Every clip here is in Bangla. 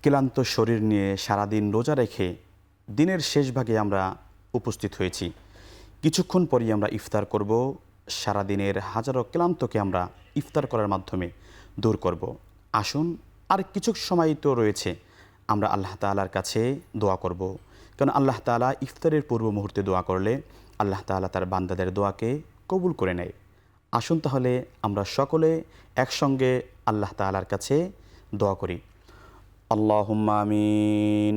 ক্লান্ত শরীর নিয়ে সারাদিন রোজা রেখে দিনের শেষ ভাগে আমরা উপস্থিত হয়েছি। কিছুক্ষণ পরেই আমরা ইফতার করব। সারাদিনের হাজারো ক্লান্তকে আমরা ইফতার করার মাধ্যমে দূর করব। আসুন, আর কিছু সময় তো রয়েছে, আমরা আল্লাহ তাআলার কাছে দোয়া করব। কারণ আল্লাহ তাআলা ইফতারের পূর্ব মুহূর্তে দোয়া করলে আল্লাহ তাআলা তার বান্দাদের দোয়াকে কবুল করে নেয়। আসুন তাহলে আমরা সকলে একসঙ্গে আল্লাহ তাআলার কাছে দোয়া করি। আল্লাহুম্মা আমিন।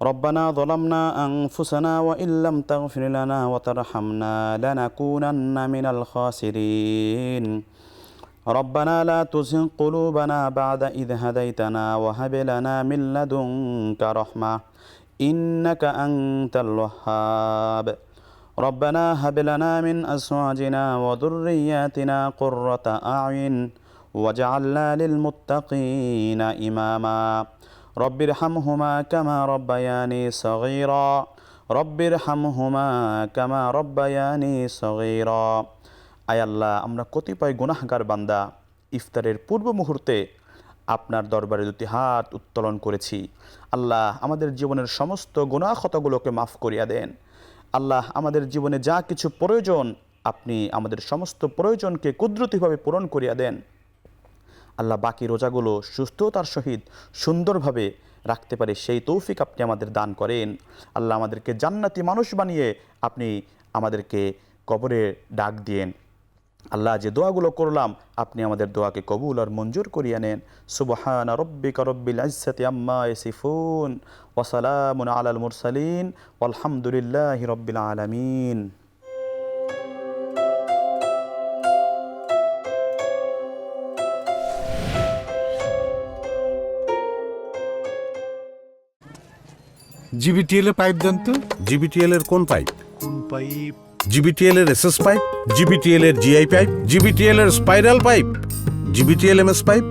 রব্বানা যালামনা আনফুসানা ওয়া ইল্লাম তাগফির লানা ওয়া তারহামনা লানাকুনান্না মিনাল খাসিরিন। রব্বানা লা তুযিগ কুলুবানা বা'দা ইয হাদাইতানা ওয়া হাব লানা মিন লাদুনকা রাহমাহ ইন্নাকা আনতাল ওয়াহ্হাব। রব্বানা হাব লানা মিন আজওয়াজিনা ওয়া যুররিয়্যাতিনা কুররাতা আ'ইন ওয়াজআলনা লিল মুত্তাকিনা ইমামা। রব্বিরহামহুমা কামা রব্বায়ানি সগীরা। রব্বিরহামহুমা কামা রব্বায়ানি সগীরা। আয় আল্লাহ, আমরা কতিপয় গুনাহগার বান্দা ইফতারের পূর্ব মুহূর্তে আপনার দরবারে দুটি হাত উত্তোলন করেছি। আল্লাহ, আমাদের জীবনের সমস্ত গুনাহ খতাগুলোকে মাফ করিয়া দেন। আল্লাহ, আমাদের জীবনে যা কিছু প্রয়োজন, আপনি আমাদের সমস্ত প্রয়োজনকে কুদরতিভাবে পূরণ করিয়া দেন। আল্লাহ, বাকি রোজাগুলো সুস্থতার সহিত সুন্দরভাবে রাখতে পারে সেই তৌফিক আপনি আমাদের দান করেন। আল্লাহ, আমাদেরকে জান্নাতি মানুষ বানিয়ে আপনি আমাদেরকে কবরে ডাক দিয়েন। আল্লাহ, যে দোয়াগুলো করলাম আপনি আমাদের দোয়াকে কবুল আর মঞ্জুর করিয়া নেন। সুবহানা রব্বিকা রব্বিল ইজ্জাতি আম্মা ইয়াসিফুন ওয়া সালামুন আলাল মুরসালিন ওয়ালহামদুলিল্লাহি রব্বিল আলামিন। জিবিটিএল এর পাইপ দেন তো। জিবিটিএল এর কোন পাইপ? কোন পাইপ? জিবিটিএল এর এসএস পাইপ, জিবিটিএল এর জিআই পাইপ, জিবিটিএল এর স্পাইরাল পাইপ, জিবিটিএল এমএস পাইপ।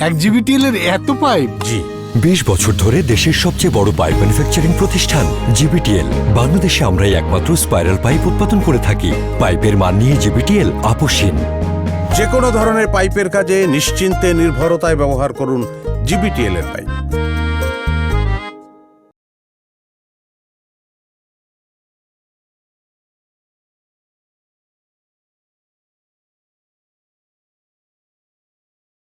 এক জিবিটিএল এর এত পাইপ? জি। 20 বছর ধরে দেশের সবচেয়ে বড় পাইপ ম্যানুফ্যাকচারিং প্রতিষ্ঠান জিবিটিএল। বাংলাদেশে আমরাই একমাত্র স্পাইরাল পাইপ উৎপাদন করে থাকি। পাইপের মান নিয়ে জিবিটিএল আপোষহীন। যে কোনো ধরনের পাইপের কাজে নিশ্চিন্তে নির্ভরতায় ব্যবহার করুন জিবিটিএল এর পাইপ।